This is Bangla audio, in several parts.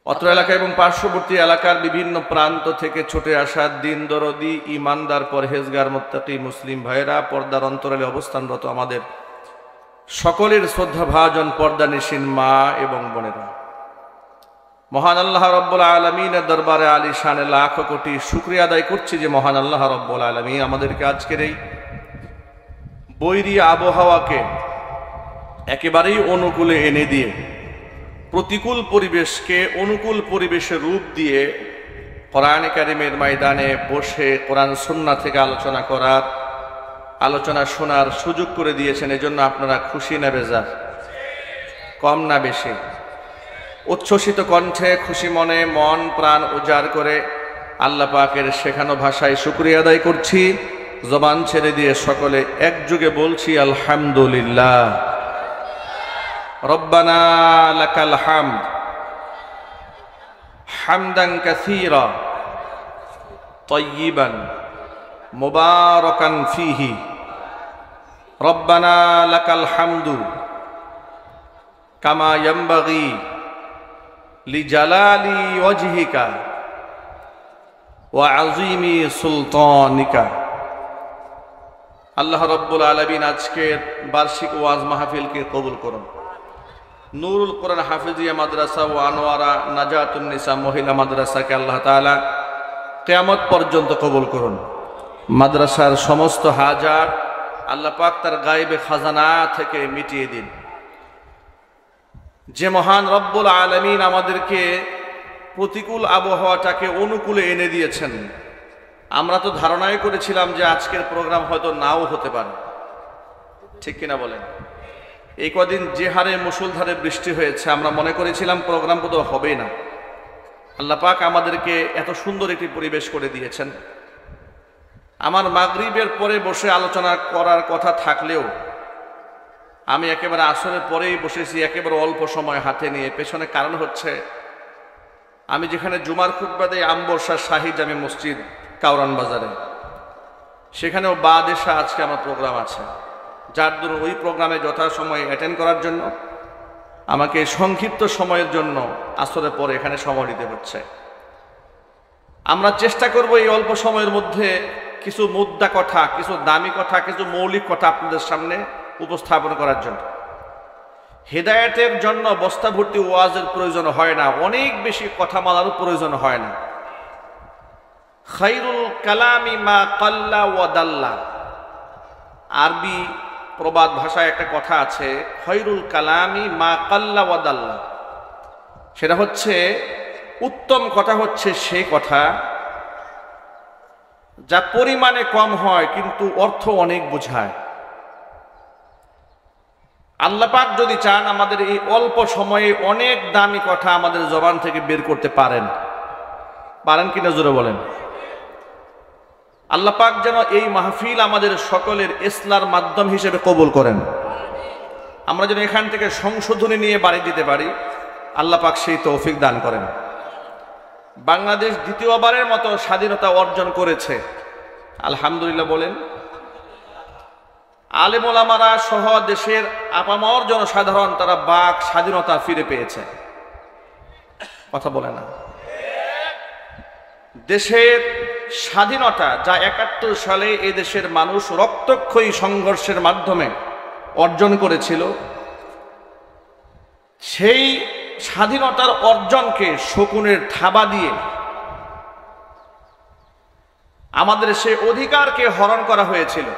অত্র এলাকা এবং পার্শ্ববর্তী এলাকার বিভিন্ন প্রান্ত থেকে ছুটে আসা দিন দরদি ইমানদার পরহেজগার মুত্তাকি মুসলিম ভাইরা পর্দার অন্তরালে অবস্থানরত আমাদের সকলের শ্রদ্ধাভাজন পর্দানিশীন মা এবং বোনেরা, মহান আল্লাহ রব্বুল আলামিনের দরবারে আলিশানে লাখ কোটি শুকরিয়া আদায় করছি যে মহান আল্লাহ রব্বুল আলামিন আমাদেরকে আজকের এই বৈরী আবহাওয়াকে একেবারেই অনুকূলে এনে দিয়ে প্রতিকূল পরিবেশকে অনুকূল পরিবেশে রূপ দিয়ে কোরআনে কারিমের ময়দানে বসে কোরআন সুন্নাহ থেকে আলোচনা শোনার সুযোগ করে দিয়েছেন। এজন্য আপনারা খুশি না বেজার? কম না বেশি? উচ্ছ্বসিত কণ্ঠে খুশি মনে মন প্রাণ উজাড় করে আল্লাহ পাকের শেখানো ভাষায় শুকরিয়া আদায় করছি। জবান ছেড়ে দিয়ে সকলে একযোগে বলছি আলহামদুলিল্লাহ। রব্বানা লাকাল হামদ হামদান কাসীরা তাইয়িবান মুবারাকান ফীহি। রব্বানা লাকাল হামদু কামা ইয়ানবাগি লিজালালি ওয়াজহিকা ওয়া আযীমি সুলতানিকা। আল্লাহ রব্বুল আলামিন আজকের বার্ষিক ওয়াজ মাহফিলকে কবুল করুন। নুরুল কোরআন হাফিজিয়া মাদ্রাসা ও আনোয়ারা নাজাতুন নিসা মহিলা মাদ্রাসাকে আল্লাহ তাআলা কিয়ামত পর্যন্ত কবুল করুন। মাদ্রাসার সমস্ত হাজাত আল্লাহ পাক তার গায়েবে খাজানা থেকে মিটিয়ে দিন। যে মহান রব্বুল আলামিন আমাদেরকে প্রতিকূল আবহাওয়াটাকে অনুকূলে এনে দিয়েছেন, আমরা তো ধারণাই করেছিলাম যে আজকের প্রোগ্রাম হয়তো নাও হতে পারে, ঠিক কিনা বলেন? এই কদিন যে হারে মুষলধারে বৃষ্টি হয়েছে আমরা মনে করেছিলাম প্রোগ্রাম বোধহয় হবেই না। আল্লাহ পাক আমাদেরকে এত সুন্দর একটি পরিবেশ করে দিয়েছেন। আমার মাগরিবের পরে বসে আলোচনা করার কথা থাকলেও আমি একেবারে আসরের পরেই বসেছি, একেবারে অল্প সময় হাতে নিয়ে। পেছনে কারণ হচ্ছে আমি যেখানে জুমার খুতবা দেই আমবর্ষা শাহী জামে মসজিদ কাউরান বাজারে, সেখানেও বাদেশা আজকে আমার প্রোগ্রাম আছে, যার দরুন ওই প্রোগ্রামে যথাসময়ে অ্যাটেন্ড করার জন্য আমাকে সংক্ষিপ্ত সময়ের জন্য আসরের পরে এখানে সময় দিতে হচ্ছে। আমরা চেষ্টা করব এই অল্প সময়ের মধ্যে কিছু মুদ্রা কথা, কিছু দামি কথা, কিছু মৌলিক কথা আপনাদের সামনে উপস্থাপন করার জন্য। হেদায়েতের জন্য বস্তা ভর্তি ওয়াজের প্রয়োজন হয় না, অনেক বেশি কথা বলারও প্রয়োজন হয় না। খায়রুল কালামি মা কাল্লা ওয়া দাল্লা। আরবি প্রবাদ ভাষায় একটা কথা আছে, খায়রুল কালামি মা কাল্লা ওয়া দাল্লা। সেটা হচ্ছে উত্তম কথা হচ্ছে সেই কথা যা পরিমাণে কম হয় কিন্তু অর্থ অনেক বোঝায়। আল্লাহ পাক যদি চান আমাদের এই অল্প সময়ে অনেক দামি কথা আমাদের জবান থেকে বের করতে পারেন কিনা জোরে বলেন? আল্লাহ পাক যেন এই মাহফিল আমাদের সকলের ইসলার মাধ্যম হিসেবে কবুল করেন। আমরা যেন এখান থেকে সংশোধনী নিয়ে বাড়ি দিতে পারি, আল্লাহ পাক সেই তৌফিক দান করেন। বাংলাদেশ দ্বিতীয়বারের মতো স্বাধীনতা অর্জন করেছে, আলহামদুলিল্লাহ বলেন। আলেম ওলামারা সহ দেশের আপামর জনসাধারণ তারা বাক স্বাধীনতা ফিরে পেয়েছে, কথা বলে না? দেশের স্বাধীনতা যা ৭১ সালে এই দেশের মানুষ রক্তক্ষয়ী সংঘর্ষের মাধ্যমে অর্জন করেছিল, সেই স্বাধীনতার অর্জনকে শকুনের থাবা দিয়ে আমাদের সেই অধিকারকে হরণ করা হয়েছিল।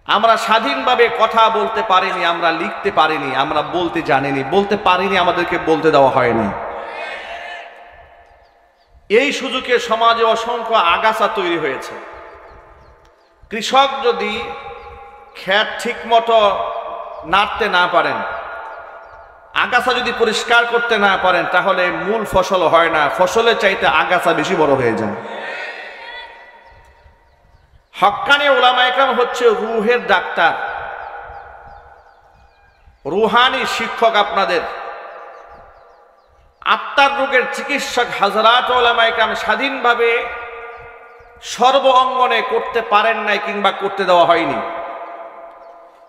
আমরা স্বাধীনভাবে কথা বলতে পারিনি, আমরা লিখতে পারিনি, আমরা বলতে জানিনি, বলতে পারিনি, আমাদেরকে বলতে দেওয়া হয়নি। এই সুযোগে সমাজে অসংখ্য আগাছা তৈরি হয়েছে। কৃষক যদি ক্ষেত ঠিক মতো নাড়তে না পারেন, আগাছা যদি পরিষ্কার করতে না পারেন, তাহলে মূল ফসল হয় না, ফসলের চাইতে আগাছা বেশি বড় হয়ে যায়। হক্কানি উলামা ইকরাম হচ্ছে রুহের ডাক্তার, রুহানি শিক্ষক, আপনাদের আত্মার রোগের চিকিৎসক। হাজারাত উলামা ইকরাম স্বাধীনভাবে সর্ব অঙ্গনে করতে পারেন নাই কিংবা করতে দেওয়া হয়নি।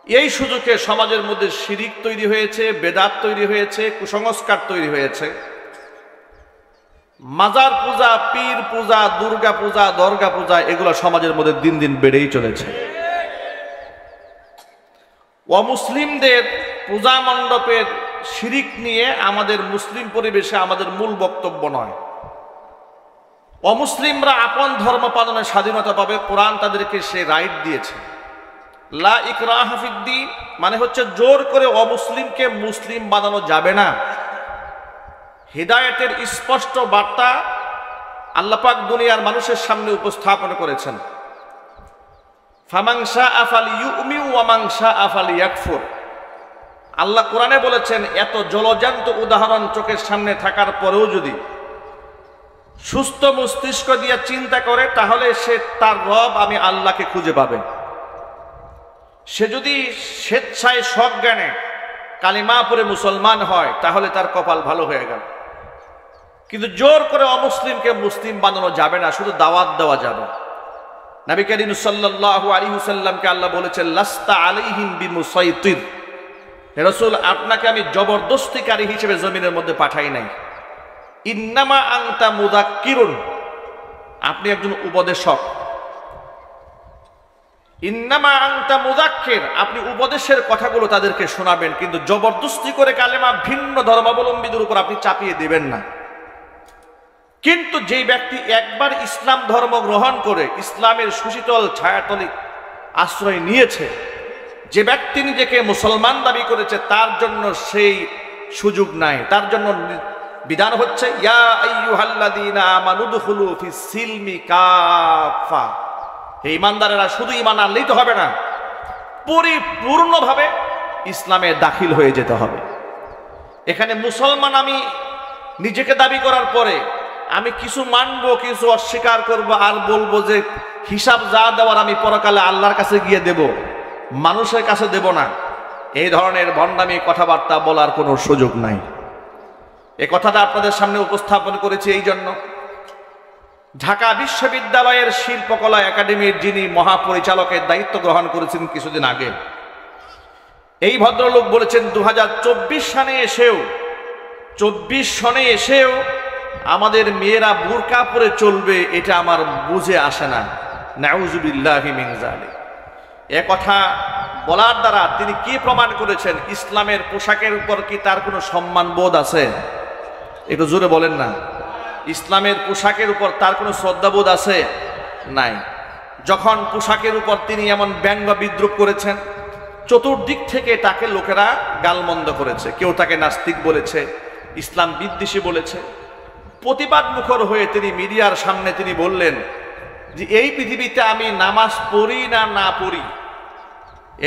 এই সুযোগে সমাজের মধ্যে শিরিক তৈরি হয়েছে, বেদাত তৈরি হয়েছে, কুসংস্কার তৈরি হয়েছে। মাজার পূজা, পীর পূজা, দুর্গা পূজা, দরগা পূজা এগুলো সমাজের মধ্যে দিন দিন বেড়েই চলেছে। অমুসলিমদের পূজা মণ্ডপের শিরিক নিয়ে আমাদের মুসলিম পরিবেশে আমাদের মূল বক্তব্য নয়। অমুসলিমরা আপন ধর্ম পালনের স্বাধীনতা পাবে, কোরআন তাদেরকে সে রাইট দিয়েছে। লা ইকরাহা ফিদ্দীন মানে হচ্ছে জোর করে অমুসলিমকে মুসলিম বানানো যাবে না। হিদায়াতের স্পষ্ট বার্তা আল্লাহ পাক দুনিয়ার মানুষের সামনে উপস্থাপন করেছেন। ফামান শাআ ফালইউমিন ওয়া মান শাআ ফালইয়াকফুর। আল্লাহ কোরআনে বলেছেন, এত জলজান্ত উদাহরণ চোখের সামনে থাকার পরেও যদি সুস্থ মস্তিষ্ক দিয়ে চিন্তা করে, তাহলে সে তার রব আমি আল্লাহকে খুঁজে পাবে। সে যদি স্বেচ্ছায় সজ্ঞানে কালিমা পড়ে মুসলমান হয়, তাহলে তার কপাল ভালো হয়ে গেল। কিন্তু জোর করে অমুসলিমকে মুসলিম বানানো যাবে না, শুধু দাওয়াত দেওয়া যাবে। নবী করিম সাল্লাল্লাহু আলাইহি ওয়াসাল্লামকে আল্লাহ বলেছেন, লাস্তা আলাইহিম বিমুসাইতির। হে রাসূল, আপনাকে আমি জবরদস্তিকারী হিসেবে জমিনের মধ্যে পাঠাই নাই। ইন্নামা আনতা মুযাক্কিরুন, আপনি একজন উপদেশক। ইন্নামা আনতা মুযাক্কির, আপনি উপদেশের কথাগুলো তাদেরকে শোনাবেন, কিন্তু জবরদস্তি করে কালেমা ভিন্ন ধর্মাবলম্বীদের উপর আপনি চাপিয়ে দিবেন না। কিন্তু যেই ব্যক্তি একবার ইসলাম ধর্ম গ্রহণ করে ইসলামের সুশীতল ছায়াতলে আশ্রয় নিয়েছে, যে ব্যক্তি নিজেকে মুসলমান দাবি করেছে, তার জন্য সেই সুযোগ নাই। তার জন্য বিধান হচ্ছে, ইয়া আইয়ুহাল্লাযীনা আমানু দুখুলু ফিস সিলমি কাফা। হে ঈমানদারেরা, শুধু ঈমান আনলেই তো হবে না, পরিপূর্ণভাবে ইসলামে দাখিল হয়ে যেতে হবে। এখানে মুসলমান আমি নিজেকে দাবি করার পরে আমি কিছু মানবো, কিছু অস্বীকার করব, আর বলবো যে হিসাব যা দেওয়ার আমি পরকালে আল্লাহর কাছে গিয়ে দেব, মানুষের কাছে দেব না। এই ধরনের ভণ্ডামি কথাবার্তা বলার কোনো সুযোগ নাই। এ কথাটা আপনাদের সামনে উপস্থাপন করেছি এই জন্য, ঢাকা বিশ্ববিদ্যালয়ের শিল্পকলা একাডেমির যিনি মহাপরিচালকের দায়িত্ব গ্রহণ করেছেন কিছুদিন আগে, এই ভদ্রলোক বলেছেন 2024 সনে এসেও আমাদের মেয়েরা বুরকা পরে চলবে, এটা আমার বুঝে আসে না। নাউযুবিল্লাহি মিন যালিক। এ কথা বলার দ্বারা তিনি কি প্রমাণ করেছেন? ইসলামের পোশাকের উপর কি তার কোনো সম্মান বোধ আছে? একটু জোরে বলেন না। ইসলামের পোশাকের উপর তার কোনো শ্রদ্ধাবোধ আছে? নাই। যখন পোশাকের উপর তিনি এমন ব্যঙ্গ বিদ্রুপ করেছেন, চতুর্দিক থেকে তাকে লোকেরা গালমন্দ করেছে। কেউ তাকে নাস্তিক বলেছে, ইসলাম বিদ্বেষী বলেছে। প্রতিবাদ মুখর হয়ে তিনি মিডিয়ার সামনে তিনি বললেন যে এই পৃথিবীতে আমি নামাজ পড়ি না না পড়ি,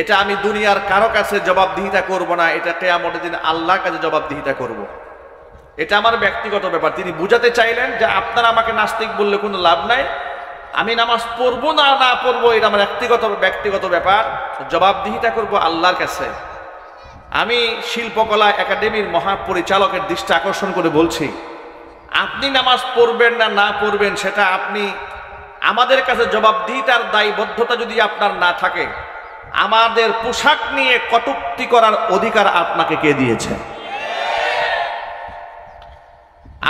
এটা আমি দুনিয়ার কারো কাছে জবাবদিহিতা করব না, এটা কিয়ামতের দিন আল্লাহর কাছে জবাবদিহিতা করব। এটা আমার ব্যক্তিগত ব্যাপার। তিনি বুঝাতে চাইলেন যে আপনারা আমাকে নাস্তিক বললে কোনো লাভ নাই, আমি নামাজ পড়বো না না পড়বো এটা আমার ব্যক্তিগত ব্যাপার, জবাবদিহিতা করব আল্লাহর কাছে। আমি শিল্পকলা একাডেমির মহাপরিচালকের দৃষ্টি আকর্ষণ করে বলছি, আপনি নামাজ পড়বেন না না পড়বেন সেটা আপনি আমাদের কাছে জবাবদিহিতার দায়বদ্ধতা যদি আপনার না থাকে, আমাদের পোশাক নিয়ে কটূক্তি করার অধিকার আপনাকে কে দিয়েছে?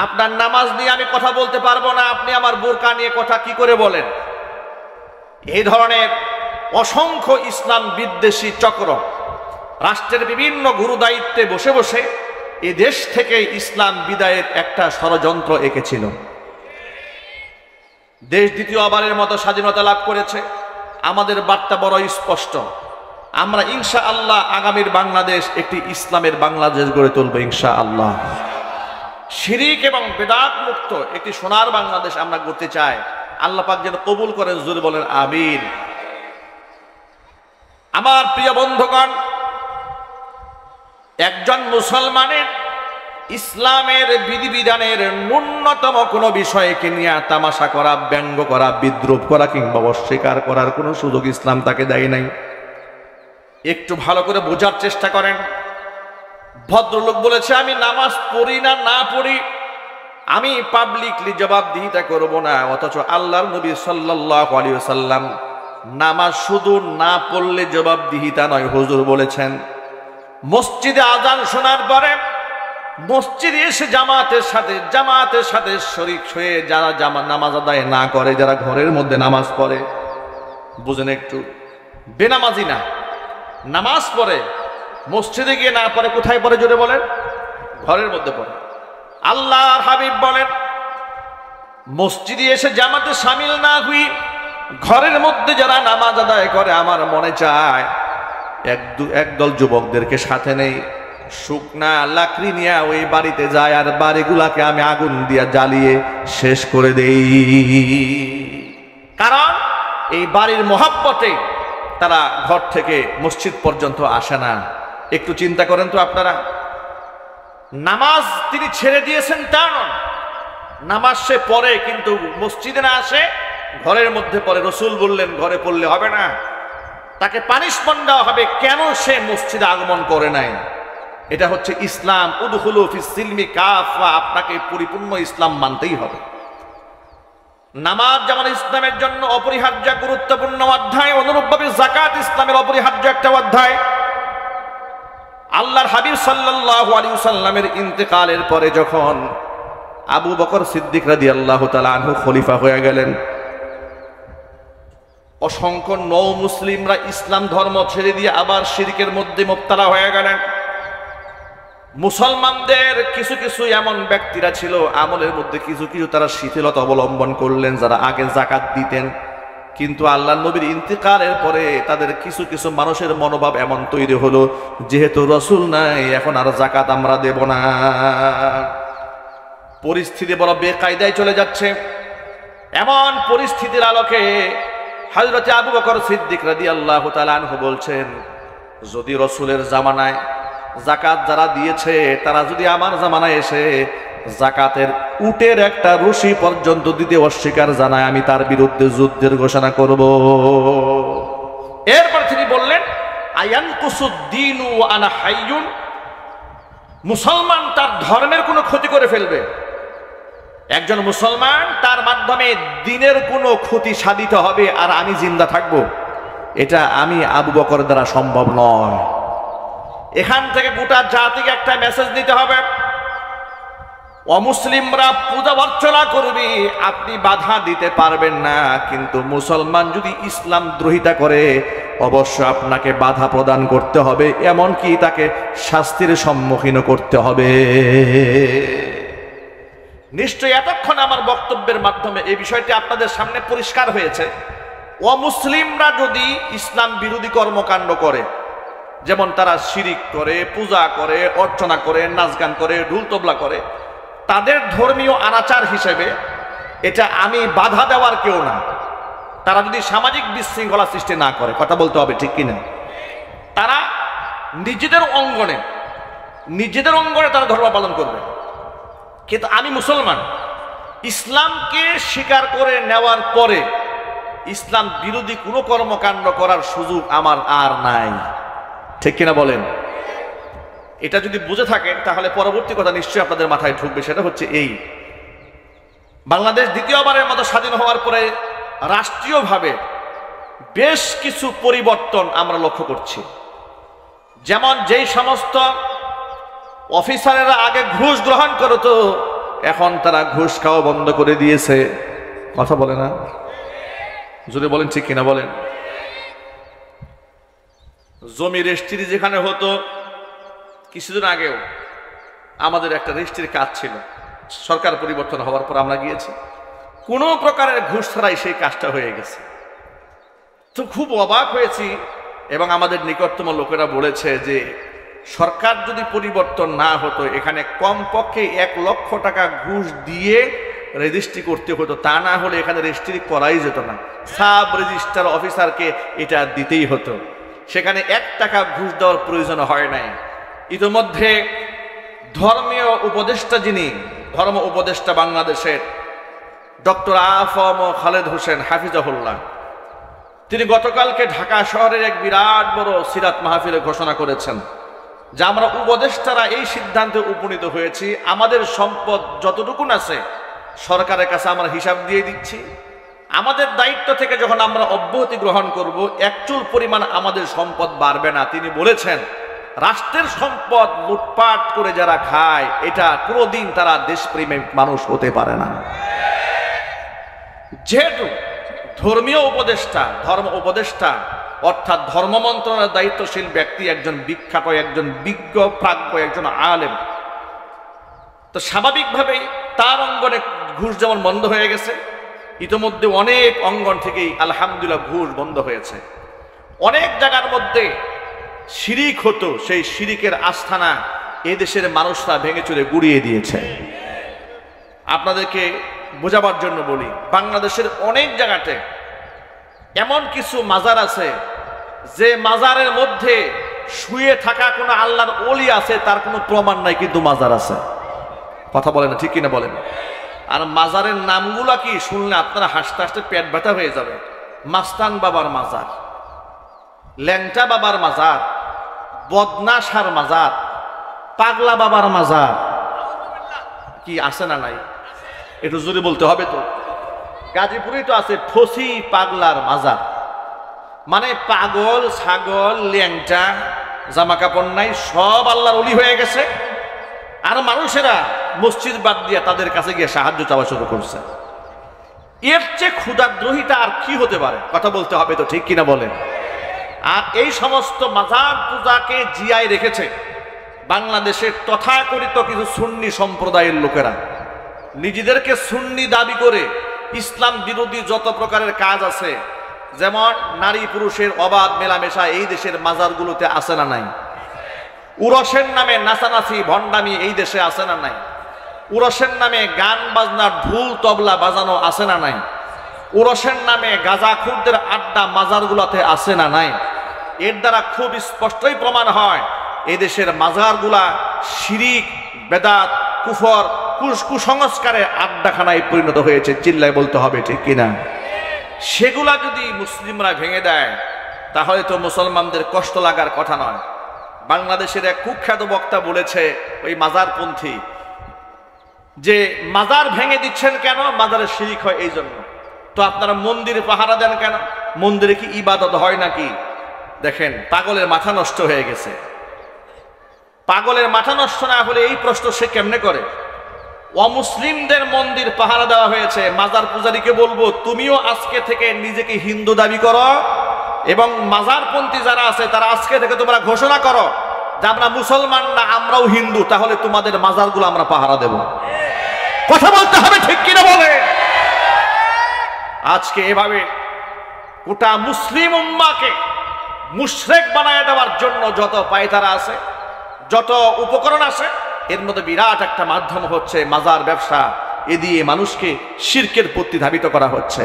আপনার নামাজ নিয়ে আমি কথা বলতে পারবো না, আপনি আমার বোরকা নিয়ে কথা কি করে বলেন? এই ধরনের অসংখ্য ইসলাম বিদ্বেষী চক্র রাষ্ট্রের বিভিন্ন গুরু দায়িত্বে বসে বসে এ দেশ থেকে ইসলাম বিদায়ের একটা ষড়যন্ত্র এঁকেছিল। দেশ দ্বিতীয়বারের মতো স্বাধীনতা লাভ করেছে। আমাদের বার্তা বড় স্পষ্ট, আমরা ইনশাআল্লাহ আগামীর বাংলাদেশ একটি ইসলামের বাংলাদেশ গড়ে তুলব ইনশাআল্লাহ। শিরিক এবং বেদাত মুক্ত একটি সোনার বাংলাদেশ আমরা করতে চাই। আল্লাহ পাক যেন কবুল করেন, জোরে বলেন আমিন। আমার প্রিয় বন্ধুগণ, একজন মুসলমানের ইসলামের বিধিবিধানের ন্যূনতম কোনো বিষয়কে নিয়ে তামাশা করা, ব্যঙ্গ করা, বিদ্রুপ করা কিংবা অস্বীকার করার কোনো সুযোগ ইসলাম তাকে দেয় নাই। একটু ভালো করে বোঝার চেষ্টা করেন। ভদ্রলোক বলেছে আমি নামাজ পড়ি না না পড়ি, আমি পাবলিকলি জবাবদিহিতা করব না, অথচ আল্লাহর নবী সাল্লাল্লাহু আলাইহি ওয়াসাল্লাম নামাজ শুধু না পড়লে জবাবদিহিতা নয়, হুজুর বলেছেন মসজিদে আজান শোনার পরে মসজিদে এসে জামাতের সাথে শরীক হয়ে যারা নামাজ আদায় না করে, যারা ঘরের মধ্যে নামাজ পড়ে, বুঝেন একটু, বেনামাজি না, নামাজ পড়ে মসজিদে গিয়ে না পড়ে, কোথায় পড়ে জোরে বলেন? ঘরের মধ্যে পড়ে। আল্লাহর হাবিব বলেন মসজিদে এসে জামাতে শামিল না হই ঘরের মধ্যে যারা নামাজ আদায় করে, আমার মনে চায় একদল যুবকদেরকে সাথে নেই, শুকনা লাকড়ি নিয়ে ওই বাড়িতে যায় আর বাড়িগুলাকে আমি আগুন দিয়া জ্বালিয়ে শেষ করে দেই। কারণ এই বাড়ির মহাব্বতে তারা ঘর থেকে মসজিদ পর্যন্ত আসে না। একটু চিন্তা করেন তো আপনারা, নামাজ তিনি ছেড়ে দিয়েছেন তা নয়, নামাজ সে পড়ে কিন্তু মসজিদে না আসে, ঘরের মধ্যে পড়ে। রসুল বললেন ঘরে পড়লে হবে না, তাকে পানিশমেন্ট দেওয়া হবে কেন সে মসজিদে আগমন করে নাই। এটা হচ্ছে ইসলাম। উদখুলু ফিস সিলমি কাফা, আপনাকে পরিপূর্ণ ইসলাম মানতেই হবে। নামাজ যেমন ইসলামের জন্য অপরিহার্য গুরুত্বপূর্ণ অধ্যায়, অনুরূপভাবে যাকাত ইসলামের অপরিহার্য একটা অধ্যায়। আল্লাহর হাবিব সাল্লাল্লাহু আলাইহি ওয়াসাল্লামের ইন্তেকালের পরে যখন আবু বকর সিদ্দিক রাদিয়াল্লাহু তাআলা আনহু খলিফা হয়ে গেলেন, অসংখ্য নও মুসলিমরা ইসলাম ধর্ম ছেড়ে দিয়ে আবার শিরকের মধ্যে মুবতালা হয়ে গেলেন। মুসলমানদের কিছু কিছু এমন ব্যক্তিরা ছিল, আমলের মধ্যে কিছু কিছু তারা শিথিলতা অবলম্বন করলেন, যারা আগে যাকাত দিতেন। কিন্তু আল্লাহর নবীর ইন্তেকালের পরে তাদের কিছু কিছু মানুষের মনোভাব এমন তৈরি হলো, যেহেতু রাসূল নাই এখন আর যাকাত আমরা দেব না। পরিস্থিতি বড় বেকায়দায় চলে যাচ্ছে। এমন পরিস্থিতির আলোকে হযরত আবু বকর সিদ্দিক রাদিয়াল্লাহু তাআলা আনহু বলছেন, যদি রাসূলের জামানায় যাকাত যারা দিয়েছে তারা যদি আমার জামানায় এসে যাকাতের উটের একটা রশি পর্যন্ত দিতে অস্বীকার জানায়, আমি তার বিরুদ্ধে যুদ্ধের ঘোষণা করব। এরপর তিনি বললেন, আয়ানকুসুদ্দীনু ওয়া আনা হাইয়ুন, মুসলমান তার ধর্মের কোনো ক্ষতি করে ফেলবে, একজন মুসলমান তার মাধ্যমে দ্বীনের কোনো ক্ষতি সাধিত হবে আর আমি জিন্দা থাকব, এটা আমি আবু বকর দ্বারা সম্ভব নয়। এখান থেকে গোটা জাতিকে একটা মেসেজ দিতে হবে, অমুসলিমরা পূজা অর্চনা করবে, আপনি বাধা দিতে পারবেন না, কিন্তু মুসলমান যদি ইসলাম দ্রোহিতা করে অবশ্য আপনাকে বাধা প্রদান করতে হবে, এমনকি তাকে শাস্তির সম্মুখীন করতে হবে। নিশ্চয়ই এতক্ষণ আমার বক্তব্যের মাধ্যমে এই বিষয়টি আপনাদের সামনে পরিষ্কার হয়েছে। অমুসলিমরা যদি ইসলাম বিরোধী কর্মকাণ্ড করে, যেমন তারা শিরিক করে, পূজা করে, অর্চনা করে, নাচ গান করে, ঢুল তবলা করে, তাদের ধর্মীয় আনাচার হিসেবে এটা আমি বাধা দেওয়ার কেউ না। তারা যদি সামাজিক বিশৃঙ্খলা সৃষ্টি না করে, কথা বলতে হবে ঠিক কিনা, তারা নিজেদের অঙ্গনে তারা ধর্ম পালন করবে। কিন্তু আমি মুসলমান, ইসলামকে স্বীকার করে নেওয়ার পরে ইসলাম বিরোধী কোনো কর্মকাণ্ড করার সুযোগ আমার আর নাই, ঠিক কিনা বলেন? এটা যদি বুঝে থাকেন তাহলে পরবর্তী কথা নিশ্চয়ই আপনাদের মাথায় ঢুকবে, সেটা হচ্ছে এই, বাংলাদেশ দ্বিতীয়বারের মতো স্বাধীন হওয়ার পরে রাষ্ট্রীয়ভাবে বেশ কিছু পরিবর্তন আমরা লক্ষ্য করছি। যেমন যেই সমস্ত অফিসারেরা আগে ঘুষ গ্রহণ করত, এখন তারা ঘুষ খাওয়া বন্ধ করে দিয়েছে, কথা বলে না, যদি বলেন ঠিক কিনা বলেন। জমি রেজিস্ট্রি যেখানে হতো, কিছুদিন আগেও আমাদের একটা রেজিস্ট্রির কাজ ছিল, সরকার পরিবর্তন হওয়ার পর আমরা গিয়েছি, কোনো প্রকারের ঘুষ ছাড়াই সেই কাজটা হয়ে গেছে। তো খুব অবাক হয়েছি, এবং আমাদের নিকটতম লোকেরা বলেছে যে সরকার যদি পরিবর্তন না হতো, এখানে কমপক্ষে 1 লক্ষ টাকা ঘুষ দিয়ে রেজিস্ট্রি করতে হতো, তা না হলে এখানে রেজিস্ট্রি করাই যেত না, সাব রেজিস্ট্রার অফিসারকে এটা দিতেই হতো, সেখানে 1 টাকা ঘুষ দেওয়ার প্রয়োজন হয় নাই। ইতিমধ্যে ধর্মীয় উপদেষ্টা, যিনি ধর্ম উপদেষ্টা বাংলাদেশের ডক্টর আফম খালেদ হোসেন হাফিজাহুল্লাহ, তিনি গতকালকে ঢাকা শহরের এক বিরাট বড় সিরাত মাহফিলে ঘোষণা করেছেন যে আমরা উপদেষ্টারা এই সিদ্ধান্তে উপনীত হয়েছি, আমাদের সম্পদ যতটুকুন আছে সরকারের কাছে আমরা হিসাব দিয়ে দিচ্ছি, আমাদের দায়িত্ব থেকে যখন আমরা অব্যাহতি গ্রহণ করব, একচুল পরিমাণ আমাদের সম্পদ বাড়বে না। তিনি বলেছেন, রাষ্ট্রের সম্পদ লুটপাট করে যারা খায়, এটা কোনোদিন তারা দেশপ্রেমিক মানুষ হতে পারে না। যেহেতু ধর্মীয় উপদেষ্টা, ধর্ম উপদেষ্টা অর্থাৎ ধর্ম মন্ত্রণালয়ের দায়িত্বশীল ব্যক্তি একজন বিখ্যাত, একজন বিজ্ঞ প্রাজ্ঞ, একজন আলেম, তো স্বাভাবিকভাবেই তার অঙ্গনে ঘুষ যেমন বন্ধ হয়ে গেছে, ইতিমধ্যে অনেক অঙ্গন থেকেই আলহামদুলিল্লাহ ঘুষ বন্ধ হয়েছে। অনেক জায়গার মধ্যে শিরিক হতো, সেই শিরিকের আস্থানা এদেশের মানুষরা ভেঙে চুরে গুড়িয়ে দিয়েছে। আপনাদেরকে বোঝাবার জন্য বলি, বাংলাদেশের অনেক জায়গাতে এমন কিছু মাজার আছে যে মাজারের মধ্যে শুয়ে থাকা কোনো আল্লাহর ওলি আছে তার কোনো প্রমাণ নাই, কিন্তু মাজার আছে। কথা বলেন না, ঠিক কিনা বলেন? আর মাজারের নামগুলা কি শুনলে আপনারা হাসতে হাসতে পেট ব্যথা হয়ে যাবে। মাস্তান বাবার মাজার, ল্যাংটা বাবার মাজার, বদনাশার মাজার, পাগলা বাবার মাজার, কি আছে না নাই? একটু জোরে বলতে হবে তো। গাজীপুরে তো আছে ফসি পাগলার মাজার, মানে পাগল, ছাগল, ল্যাংটা, জামা কাপড় নাই, সব আল্লাহর ওলি হয়ে গেছে। আর মানুষেরা মসজিদ বাদ দিয়ে তাদের কাছে গিয়ে সাহায্য চাওয়া শুরু করছে। এর চেয়ে ক্ষুধাদ্রোহিতা আর কি হতে পারে? কথা বলতে হবে তো, ঠিক কিনা বলেন? আর এই সমস্ত মাজার পূজাকে জিয়ায় রেখেছে বাংলাদেশের তথাকথিত কিছু সুন্নি সম্প্রদায়ের লোকেরা। নিজেদেরকে সুন্নি দাবি করে ইসলাম বিরোধী যত প্রকারের কাজ আছে, যেমন নারী পুরুষের অবাধ মেলামেশা এই দেশের মাজারগুলোতে আছে না নাই? উরসের নামে নাচানাচি ভণ্ডামি এই দেশে আছে না নাই? উরসের নামে গান বাজনা ঢোল তবলা বাজানো আছে না নাই? উরসের নামে গাঁজাখুরদের আড্ডা মাজারগুলোতে আছে না নাই? এর দ্বারা খুব স্পষ্টই প্রমাণ হয় এদেশের মাজারগুলা শিরিক, বেদাত, কুফর, কুসংস্কারের আড্ডাখানায় পরিণত হয়েছে। চিল্লায় বলতে হবে, ঠিক কিনা? সেগুলা যদি মুসলিমরা ভেঙে দেয় তাহলে তো মুসলমানদের কষ্ট লাগার কথা নয়। বাংলাদেশের এক কুখ্যাত বক্তা বলেছে, ওই মাজারপন্থী, যে মাজার ভেঙে দিচ্ছেন কেন? মাজারে শিরিক হয় এই জন্য। তো আপনারা মন্দিরে পাহারা দেন কেন? মন্দিরে কি ইবাদত হয় নাকি? দেখেন, পাগলের মাথা নষ্ট হয়ে গেছে। পাগলের মাথা নষ্ট না হলে এই প্রশ্ন সে কেমনে করে? অমুসলিমদের মন্দির পাহারা দেওয়া হয়েছে, মাজার পূজারীকে বলবো তুমিও আজকে থেকে নিজেকে হিন্দু দাবি করো, এবং মাজারপন্থী যারা আছে তারা আজকে থেকে তোমরা ঘোষণা করো যে আমরা মুসলমান না, আমরাও হিন্দু, তাহলে তোমাদের মাজারগুলো আমরা পাহারা দেব। কথা বলতে হবে, ঠিক কিনা বলে? আজকে এভাবে গোটা মুসলিম উম্মাকে মুশরিক বানায় দেওয়ার জন্য যত পায়তারা আছে, যত উপকরণ আছে, এর মধ্যে বিরাট একটা মাধ্যম হচ্ছে মাজার ব্যবসা। এ দিয়ে মানুষকে শিরকের প্রতি ধাবিত করা হচ্ছে।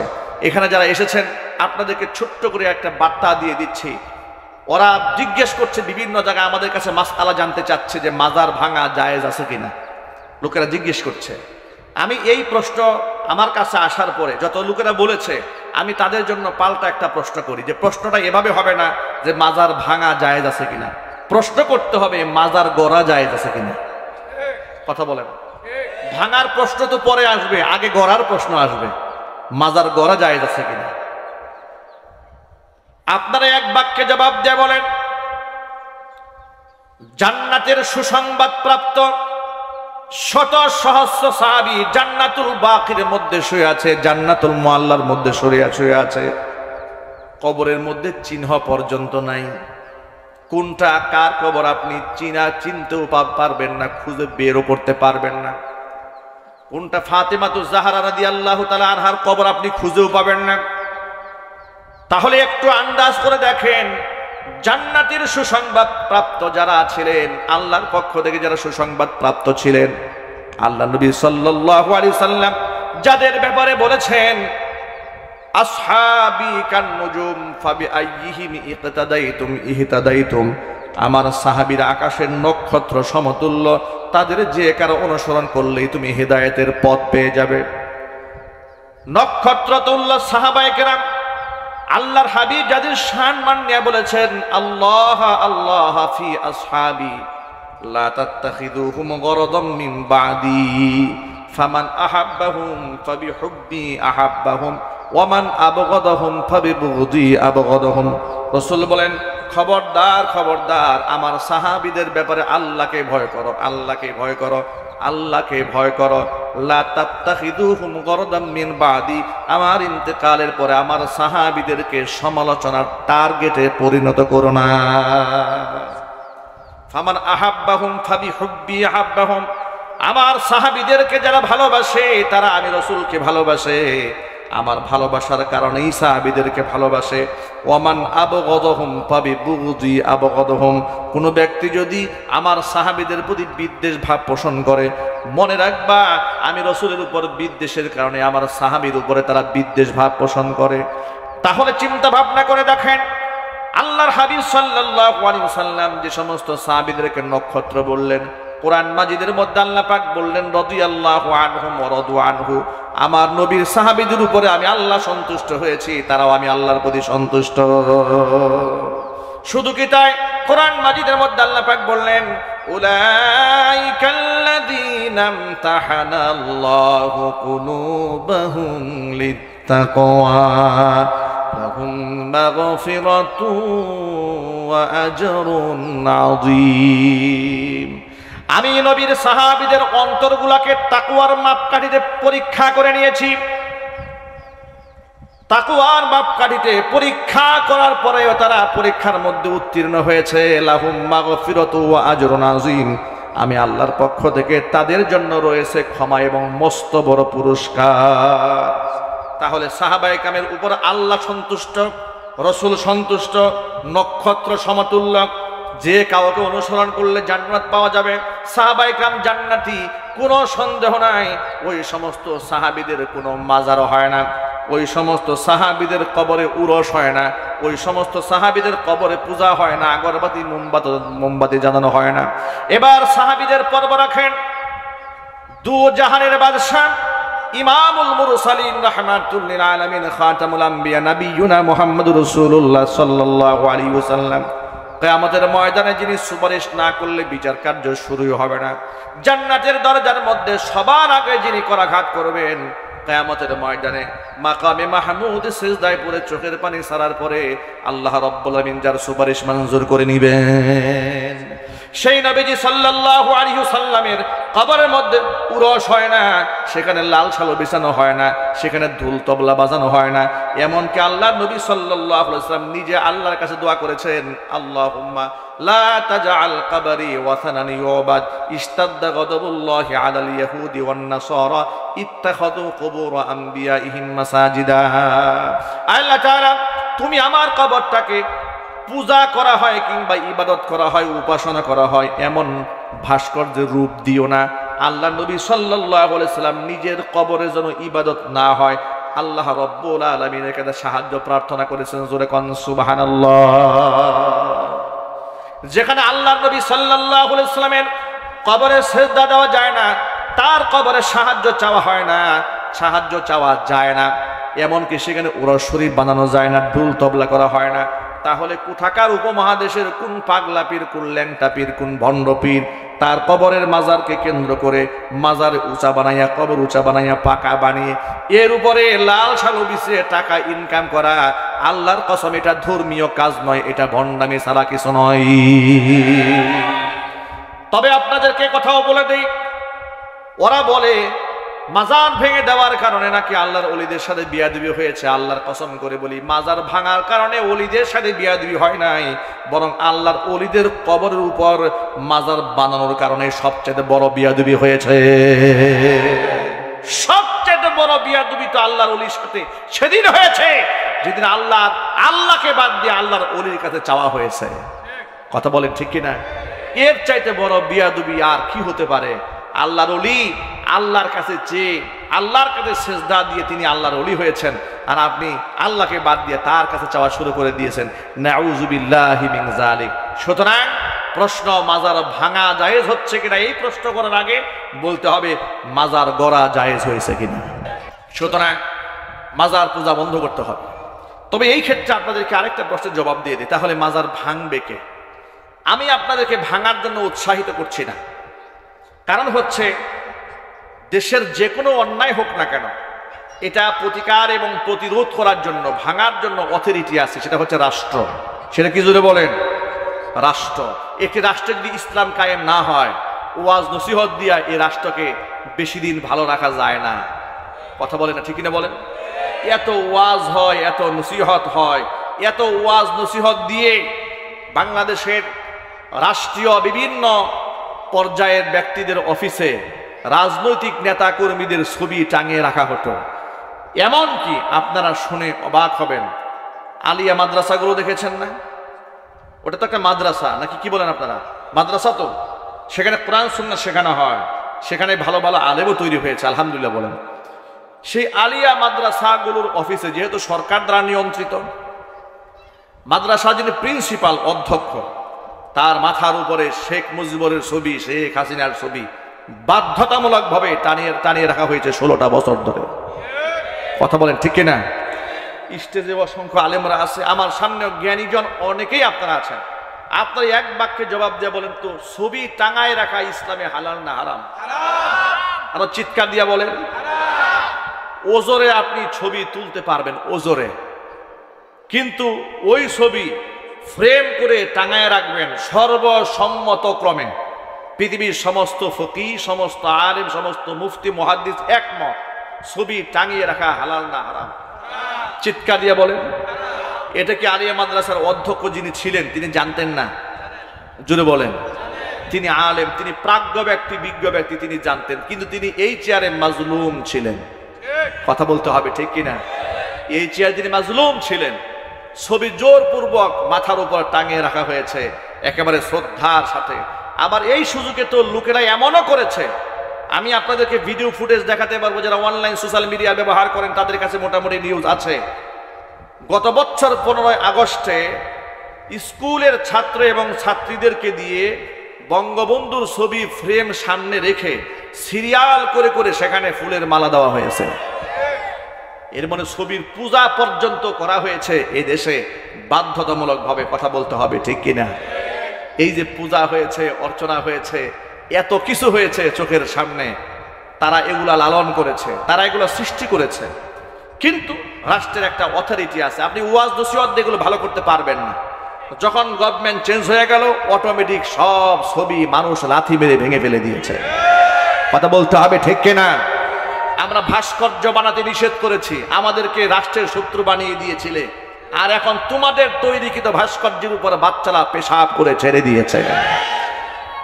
এখানে যারা এসেছেন আপনাদেরকে ছোট্ট করে একটা বার্তা দিয়ে দিচ্ছি। ওরা জিজ্ঞেস করছে বিভিন্ন জায়গায়, আমাদের কাছে মাসআলা জানতে চাচ্ছে যে মাজার ভাঙা জায়েজ আছে কিনা। লোকেরা জিজ্ঞেস করছে। আমি এই প্রশ্ন আমার কাছে আসার পরে যত লোকেরা বলেছে, আমি তাদের জন্য পাল্টা একটা প্রশ্ন করি, যে প্রশ্নটা এভাবে হবে না যে মাজার ভাঙা জায়েজ আছে কিনা, প্রশ্ন করতে হবে মাজার গড়া জায়েজ আছে কিনা। কথা বলেন, ভাঙার প্রশ্ন তো পরে আসবে, আগে গড়ার প্রশ্ন আসবে, মাজার গড়া জায়েজ আছে কিনা। আপনারা এক বাক্যে জবাব দিয়ে বলেন, জান্নাতের সুসংবাদ প্রাপ্ত শত সহস্র সাহাবী জান্নাতুল বাকির মধ্যে শুয়ে আছে, জান্নাতুল মুআল্লার মধ্যে শুয়ে আছে, কবরের মধ্যে চিহ্ন পর্যন্ত নাই। কোনটা কার কবর আপনি চিনতেও পারবেন না, খুঁজে বেরও করতে পারবেন না। কোনটা ফাতেমাতুজ জাহরা রাদিয়াল্লাহু তাআলা আনহার কবর আপনি খুঁজেও পাবেন না। তাহলে একটু আন্দাজ করে দেখেন, জান্নাতের সুসংবাদ প্রাপ্ত যারা ছিলেন, আল্লাহর পক্ষ থেকে যারা সুসংবাদ প্রাপ্ত ছিলেন, আল্লাহ নবী সাল্লাল্লাহু আলাইহি সাল্লাম যাদের ব্যাপারে বলেছেন, আসহাবি কান নুজুম ফাবিআইয়িহিম ইকতাদাইতুম ইহতাদাইতুম, আমার সাহাবীরা আকাশের নক্ষত্র সমতুল্য, তাদের যে কারো অনুসরণ করলেই তুমি হেদায়েতের পথ পেয়ে যাবে। নক্ষত্র তুল্য সাহাবায়ে কেরাম, আল্লাহর হাবিব যাদের সম্মান নিয়ে বলেছেন, আল্লাহ আল্লাহ ফি আসহাবি লা তাত্তাখিযুহুম গরাদাম মিন বাদি ফামান আহাব্বাহুম ফাবিহুব্বি আহাব্বাহুম ওয়ামান আবগাদাহুম ফাবিবুগদি আবগাদাহুম। রাসূল বলেন, খবরদার খবরদার, আমার সাহাবীদের ব্যাপারে আল্লাহকে ভয় করো, আল্লাহকে ভয় করো, আল্লাহকে ভয় করো। লা তাত্তাখিদুহুম গরদাম মিন বাদি, আমার ইন্তেকালের পরে আমার সাহাবীদেরকে সমালোচনার টার্গেটে পরিণত করো না। ফামান আহাব্বাহুম ফাবিহুব্বি আহাব্বাহুম, আমার সাহাবীদেরকে যারা ভালোবাসে তারা আমি রাসূলকে ভালোবাসে, আমার ভালোবাসার কারণেই সাহাবীদেরকে ভালোবাসে। ওয়ামান আবগাদাহুম ফাবিবুগদি আবগাদাহুম, কোন ব্যক্তি যদি আমার সাহাবীদের প্রতি বিদ্বেষ ভাব পোষণ করে, মনে রাখবা আমি রাসূলের উপর বিদ্বেষের কারণে আমার সাহাবীর উপরে তারা বিদ্বেষ ভাব পোষণ করে। তাহলে চিন্তা ভাবনা করে দেখেন, আল্লাহর হাবিব সাল্লাল্লাহু আলাইহি ওয়াসাল্লাম যে সমস্ত সাহাবীদেরকে নক্ষত্র বললেন, কোরআন মাজিদের মধ্যে আল্লাহ পাক বললেন রাদিয়াল্লাহু আনহুম ওয়া রাদু আনহু, আমার নবীর সাহাবীদের উপরে আমি আল্লাহ সন্তুষ্ট হয়েছি, তারাও আমি আল্লাহর প্রতি সন্তুষ্ট। শুধু কি তাই, কোরআন মাজিদের মধ্যে আল্লাহ পাক বললেন উলাইকাল্লাযীনা ইমতাহানাল্লাহু কুলুবাহুম লিত্তাকওয়া লাহুম মাগফিরাতুন ওয়া আজরুন আযীম। আমি নবীর সাহাবীদের অন্তরগুলাকে তাকওয়ার মাপকাঠিতে পরীক্ষা করে নিয়েছি। তাকওয়ার মাপকাঠিতে পরীক্ষা করার পরেও তারা পরীক্ষার মধ্যে উত্তীর্ণ হয়েছে। লাহুম মাগফিরাতু ওয়া আজরুন আযীম, আমি আল্লাহর পক্ষ থেকে তাদের জন্য রয়েছে ক্ষমা এবং মস্ত বড় পুরস্কার। তাহলে সাহাবায়ে কেরামের উপর আল্লাহ সন্তুষ্ট, রাসূল সন্তুষ্ট, নক্ষত্র সমতুল্য, যে কাউকে অনুসরণ করলে জান্নাত পাওয়া যাবে, সাহাবায়ে কেরাম জান্নাতি, কোনো সন্দেহ নাই। ওই সমস্ত সাহাবীদের কোনো মাজার হয় না, ওই সমস্ত সাহাবীদের কবরে উরস হয় না, ওই সমস্ত সাহাবীদের কবরে পূজা হয় না, আগরবাতি মোমবাতি জ্বালানো হয় না। এবার সাহাবীদের পর্ব রাখেন দু জাহানের বাদশা ইমামুল মুরসালিন রাহমাতুল লিল আলামিন খাতামুল আম্বিয়া নবিয়ুনা মুহাম্মদুর রাসূলুল্লাহ সাল্লাল্লাহু আলাইহি ওয়াসাল্লাম। কিয়ামতের ময়দানে যিনি সুপারিশ না করলে বিচার কার্য শুরুই হবে না। জান্নাতের দরজার মধ্যে সবার আগে যিনি করাঘাত করবেন, কিয়ামতের ময়দানে মাকামে মাহমুদ সিজদায় পড়ে চোখের পানি ছাড়ার পরে আল্লাহ রাব্বুল আলামিন যার সুপারিশ মঞ্জুর করে নেবেন, সেই নবীজি সাল্লাল্লাহু আলাইহি ওয়াসাল্লামের কবরের মধ্যে উরস হয় না, সেখানে লাল শালো বিছানো হয় না, সেখানে ঢোল তবলা বাজানো হয় না। এমনকি আল্লাহর নবী সাল্লাল্লাহু আলাইহি ওয়াসাল্লাম নিজে আল্লাহর কাছে দোয়া করেছেন, আল্লাহুম্মা লা তাজআল কবরি ওয়াসানান ইউবাদ ইশতাদ্দা গযবুল্লাহি আলাল ইয়াহুদি ওয়ান নাসারা ইত্তাখাযু কুবুর আম্বিয়াইহিম মাসাজিদা। আল্লাহ তাআলা, তুমি আমার কবরটাকে পূজা করা হয় কিংবা ইবাদত করা হয়, উপাসনা করা হয় এমন ভাস্কর্যের রূপ দিও না। আল্লাহ নবী সাল্লাল্লাহু আলাইহি ওয়াসাল্লাম নিজের কবরে যেন ইবাদত না হয়, আল্লাহ রাব্বুল আলামিনের কাছে সাহায্য প্রার্থনা করেছেন। জোরে কোন সুবহানাল্লাহ। যেখানে আল্লাহ নবী সাল্লাল্লাহু আলাইহি ওয়াসাল্লামের কবরে সিজদা দেওয়া যায় না, তার কবরে সাহায্য চাওয়া হয় না, সাহায্য চাওয়া যায় না, এমনকি সেখানে উরস শরীফ বানানো যায় না, ঢোল তবলা করা হয় না। তাহলে কোথাকার উপমহাদেশের কোন পাগলা পীর, কোন ল্যাংটা পীর, কোন ভণ্ড পীর তার কবরের মাজারকে কেন্দ্র করে মাজার উঁচা বানাইয়া, কবর উঁচা বানাইয়া, পাকা বানিয়ে এর উপরে লাল শালু বিছিয়ে টাকা ইনকাম করা, আল্লাহর কসম এটা ধর্মীয় কাজ নয়, এটা ভণ্ডামি ছাড়া কিছু নয়। তবে আপনাদেরকে কথাও বলে দেই, ওরা বলে মাজার ভেঙে দেওয়ার কারণে নাকি আল্লাহর ওলিদের সাথে বিয়াদবি হয়েছে। আল্লাহর কসম করে বলি, মাজার ভাঙার কারণে ওলিদের সাথে বিয়াদবি হয় নাই, বরং আল্লাহর ওলিদের কবরের উপর মাজার বানানোর কারণে সবচেয়ে বড় বিয়াদবি হয়েছে। সবচেয়ে বড় বিয়াদবি তো আল্লাহর ওলির সাথে সেদিন হয়েছে যেদিন আল্লাহকে বাদ দিয়ে আল্লাহর ওলির কাছে চাওয়া হয়েছে। কথা বলেন ঠিক কিনা? এর চাইতে বড় বিয়াদবি আর কি হতে পারে? আল্লাহর ওলি আল্লাহর কাছে চেয়ে, আল্লাহর কাছে সিজদা দিয়ে তিনি আল্লাহর ওলি হয়েছেন, আর আপনি আল্লাহকে বাদ দিয়ে তার কাছে চাওয়া শুরু করে দিয়েছেন। নাউযু বিল্লাহি মিন যালিক। সুতরাং প্রশ্ন, মাজার ভাঙা জায়েজ হচ্ছে কিনা, এই প্রশ্ন করার আগে বলতে হবে মাজার গড়া জায়েজ হয়েছে কিনা। সুতরাং মাজার পূজা বন্ধ করতে হবে। তবে এই ক্ষেত্রে আপনাদেরকে আরেকটা প্রশ্নের জবাব দিয়ে দিই, তাহলে মাজার ভাঙবে কে? আমি আপনাদেরকে ভাঙার জন্য উৎসাহিত করছি না। কারণ হচ্ছে, দেশের যে কোনো অন্যায় হোক না কেন, এটা প্রতিকার এবং প্রতিরোধ করার জন্য, ভাঙার জন্য অথরিটি আছে, সেটা হচ্ছে রাষ্ট্র। সেটা কি জোরে বলেন? রাষ্ট্র। একটি রাষ্ট্রে যদি ইসলাম কায়েম না হয়, ওয়াজ নসিহত দিয়া এই রাষ্ট্রকে বেশি দিন ভালো রাখা যায় না। কথা বলেন না, ঠিক কিনা বলেন? এত ওয়াজ হয়, এত নসিহত হয়, এত ওয়াজ নসিহত দিয়ে বাংলাদেশের রাষ্ট্রীয় বিভিন্ন পর্যায়ের ব্যক্তিদের অফিসে রাজনৈতিক নেতা কর্মীদের ছবি টাঙিয়ে রাখা হতো। এমনকি আপনারা শুনে অবাক হবেন, আলিয়া মাদ্রাসাগুলো দেখেছেন না? ওটা তো একটা মাদ্রাসা, নাকি কি বলেন আপনারা? মাদ্রাসা তো, সেখানে কোরআন সুন্নাহ শেখানো হয়, সেখানে ভালো ভালো আলেমও তৈরি হয়েছে, আলহামদুলিল্লাহ বলেন। সেই আলিয়া মাদ্রাসাগুলোর অফিসে, যেহেতু সরকার দ্বারা নিয়ন্ত্রিত, মাদ্রাসা যিনি প্রিন্সিপাল, অধ্যক্ষ, তার মাথার উপরে শেখ মুজিবুরের ছবি, শেখ হাসিনার ছবি বাধ্যতামূলকভাবে টানিয়ে রাখা হয়েছে 16টা বছর ধরে। কথা বলেন ঠিক কিনা? স্টেজে অসংখ্য আলেমরা আছে, আমার সামনে জ্ঞানীজন অনেকেই আপনারা আছেন। আপনারা এক বাক্যে জবাব দিয়ে বলেন তো, ছবি টাঙায় রাখা ইসলামে হালাল না হারাম? আরো চিৎকার দিয়া বলেন। ওজরে আপনি ছবি তুলতে পারবেন, ওজরে, কিন্তু ওই ছবি ফ্রেম করে টাঙায় রাখবেন সর্বসম্মত ক্রমে। পৃথিবীর সমস্ত ফকিহ, সমস্ত আলেম, সমস্ত মুফতি মুহাদ্দিস একমত, ছবি টাঙিয়ে রাখা হালাল না হারাম? চিৎকার দিয়ে বলেন। এটা কি আলিয়া মাদ্রাসার অধ্যক্ষ যিনি ছিলেন তিনি জানতেন না? জোরে বলেন। তিনি আলেম, তিনি প্রাজ্ঞ ব্যক্তি, বিজ্ঞ ব্যক্তি, তিনি জানতেন, কিন্তু তিনি এই চেয়ারে মাজলুম ছিলেন। কথা বলতে হবে ঠিক কিনা? এই চেয়ারে তিনি মাজলুম ছিলেন। ছবি জোরপূর্বক মাথার উপর টাঙিয়ে রাখা হয়েছে একেবারে শ্রদ্ধার সাথে। আবার এই সুযোগে তো লোকেরা এমনও করেছে, আমি আপনাদেরকে ভিডিও ফুটেজ দেখাতে পারবো, যারা অনলাইন সোশ্যাল মিডিয়া ব্যবহার করেন তাদের কাছে মোটামুটি নিউজ আছে। গত বছর 15 আগস্টে স্কুলের ছাত্র এবং ছাত্রীদেরকে দিয়ে বঙ্গবন্ধুর ছবি ফ্রেম সামনে রেখে সিরিয়াল করে করে সেখানে ফুলের মালা দেওয়া হয়েছে। এর মানে ছবির পূজা পর্যন্ত করা হয়েছে এই দেশে বাধ্যতামূলকভাবে। কথা বলতে হবে ঠিক কিনা? এই যে পূজা হয়েছে, অর্চনা হয়েছে, এত কিছু হয়েছে চোখের সামনে, তারা এগুলা লালন করেছে, তারা এগুলা সৃষ্টি করেছে। কিন্তু রাষ্ট্রের একটা অথরিটি আছে, আপনি ওয়াজ নসিহত এগুলো ভালো করতে পারবেন না। যখন গভর্নমেন্ট চেঞ্জ হয়ে গেল, অটোমেটিক সব ছবি মানুষ লাথি মেরে ভেঙে ফেলে দিয়েছে। কথা বলতে হবে ঠিক কিনা? আমরা ভাস্কর্য বানাতে নিষেধ করেছি, আমাদেরকে রাষ্ট্রের শত্রু বানিয়ে দিয়েছিলে, আর এখন তোমাদের তৈরিকৃত ভাস্কর্যের উপর বাচ্চারা পেশাব করে ছেড়ে দিয়েছে।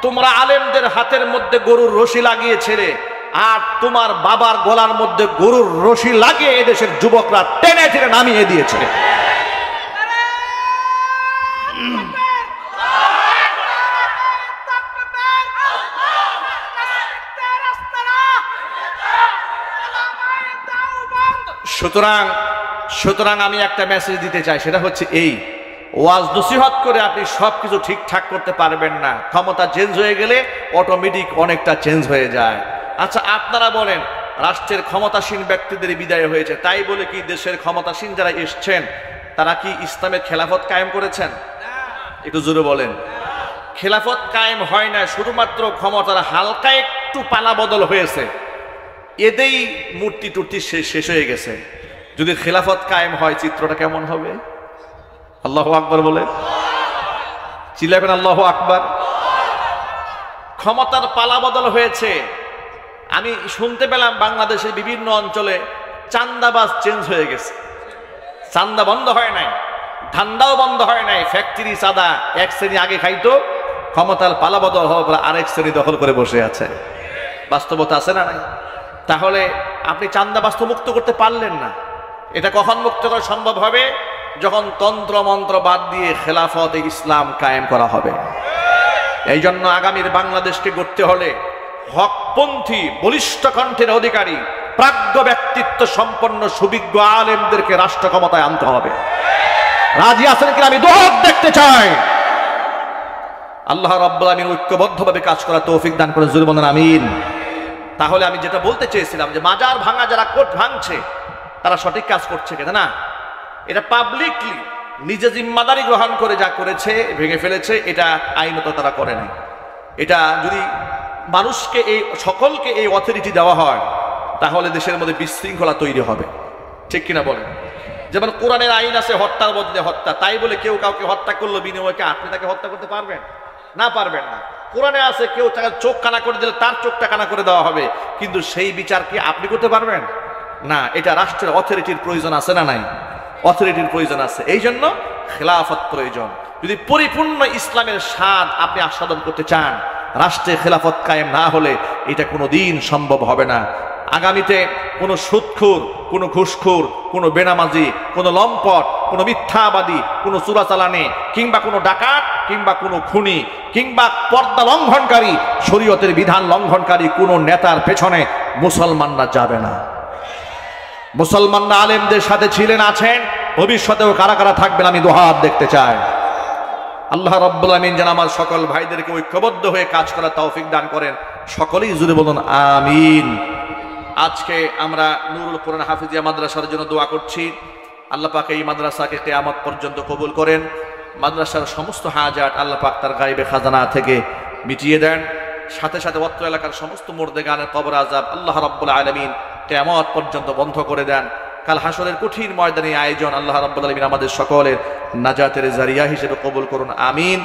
তোমরা আলেমদের হাতের মধ্যে গরুর রশি লাগিয়েছিলে, আর তোমার বাবার গলার মধ্যে গরুর রশি লাগিয়ে এদেশের যুবকরা টেনে টেনে নামিয়ে দিয়েছে। সুতরাং আমি একটা মেসেজ দিতে চাই, সেটা হচ্ছে এই, ওয়াজ নসিহত করে আপনি সবকিছু ঠিকঠাক করতে পারবেন না। ক্ষমতা চেঞ্জ হয়ে গেলে অটোমেটিক অনেকটা চেঞ্জ হয়ে যায়। আচ্ছা আপনারা বলেন, রাষ্ট্রের ক্ষমতাসীন ব্যক্তিদের বিদায় হয়েছে, তাই বলে কি দেশের ক্ষমতাসীন যারা এসছেন তারা কি ইসলামের খেলাফত কায়েম করেছেন? একটু জোরে বলেন। খেলাফত কায়েম হয় না, শুধুমাত্র ক্ষমতার হালকা একটু পালা বদল হয়েছে, এতেই মূর্তি টুর্তি শেষ হয়ে গেছে। যদি খেলাফত কায়েম হয় চিত্রটা কেমন হবে? আল্লাহু আকবার বলে চিল্লাবেন, আল্লাহু আকবার। ক্ষমতার পালা বদল হয়েছে। আমি শুনতে পেলাম বাংলাদেশের বিভিন্ন অঞ্চলে চান্দাবাজ চেঞ্জ হয়ে গেছে। চান্দা বন্ধ হয় নাই, ধান্দাও বন্ধ হয় নাই। ফ্যাক্টরি চাঁদা এক শ্রেণী আগে খাইতো, ক্ষমতার পালা বদল হওয়ার পর আরেক শ্রেণী দখল করে বসে আছে। বাস্তবতা আছে না নাই? তাহলে আপনি চান্দাবাজ তো মুক্ত করতে পারলেন না। এটা কখন মুক্ত করা সম্ভব হবে? যখন তন্ত্র মন্ত্র বাদ দিয়ে খেলাফত ইসলাম কায়েম করা হবে। এই জন্য আগামীর বাংলাদেশকে গড়তে হলে হকপন্থী, বলিষ্ঠ কণ্ঠের অধিকারী, প্রাজ্ঞ ব্যক্তিত্ব সম্পন্ন সুবিজ্ঞ আলেমদেরকে রাষ্ট্র ক্ষমতায় আনতে হবে। রাজি আছেন কিনা? আমি দোহাত দেখতে চাই। আল্লাহ রাব্বুল আমিন ঐক্যবদ্ধভাবে কাজ করার তৌফিক দান করেন, জোরে বলেন আমিন। তাহলে আমি যেটা বলতে চেয়েছিলাম যে মাজার ভাঙা যারা কোট ভাঙছে তারা সঠিক কাজ করছে কিনা না, এটা পাবলিকলি নিজে জিম্মাদারি গ্রহণ করে যা করেছে, ভেঙে ফেলেছে, এটা আইনত তারা করে নাই। এটা যদি মানুষকে, এই সকলকে এই অথরিটি দেওয়া হয়, তাহলে দেশের মধ্যে বিশৃঙ্খলা তৈরি হবে, ঠিক কিনা বলেন? যেমন কোরআনের আইন আছে হত্যার বদলে হত্যা, তাই বলে কেউ কাউকে হত্যা করলো বিনিময়ে আপনি তাকে হত্যা করতে পারবেন না? পারবেন না। কোরআনে আছে কেউ তার চোখ কানা করে দিলে তার চোখটা কানা করে দেওয়া হবে, কিন্তু সেই বিচার কি আপনি করতে পারবেন না? এটা রাষ্ট্রের অথরিটির প্রয়োজন আছে না নাই? অথরিটির প্রয়োজন আছে। এই জন্য খেলাফত প্রয়োজন। যদি পরিপূর্ণ ইসলামের স্বাদ আপনি আস্বাদন করতে চান, রাষ্ট্রে খেলাফত কায়েম না হলে এটা কোনো দিন সম্ভব হবে না। আগামীতে কোনো সুদখোর, কোনো ঘুষখোর, কোনো বেনামাজি, কোনো লম্পট, কোনো মিথ্যাবাদী, কোনো চোরাচালানি, কিংবা কোনো ডাকাত, কিংবা কোনো খুনি, কিংবা পর্দা লঙ্ঘনকারী, শরীয়তের বিধান লঙ্ঘনকারী কোনো নেতার পেছনে মুসলমানরা যাবে না। মুসলমানরা আলেমদের সাথে ছিলেন, আছেন, ভবিষ্যতেও কারা কারা থাকবেন আমি দুহাত দেখতে চাই। আল্লাহ রাব্বুল আমিন যেন আমার সকল ভাইদেরকে ঐক্যবদ্ধ হয়ে কাজ করার তৌফিক দান করেন। সকলেই জুড়ে বলুন আমিন। আজকে আমরা নুরুল কোরআন হাফিজিয়া মাদ্রাসার জন্য দোয়া করছি। আল্লাহ পাক এই মাদ্রাসাকে কিয়ামত পর্যন্ত কবুল করেন। মাদ্রাসার সমস্ত হাজাত আল্লাহ পাক তার গায়বে খাজানা থেকে মিটিয়ে দেন। সাথে সাথে অত্র এলাকার সমস্ত মুর্দেগানের কবর আযাব আল্লাহ রাব্বুল আলামিন কিয়ামত পর্যন্ত বন্ধ করে দেন। কাল হাসরের কঠিন ময়দানে আয়োজন আল্লাহ রাব্বুল আলামিন আমাদের সকলের নাজাতের জারিয়া হিসেবে কবুল করুন আমিন।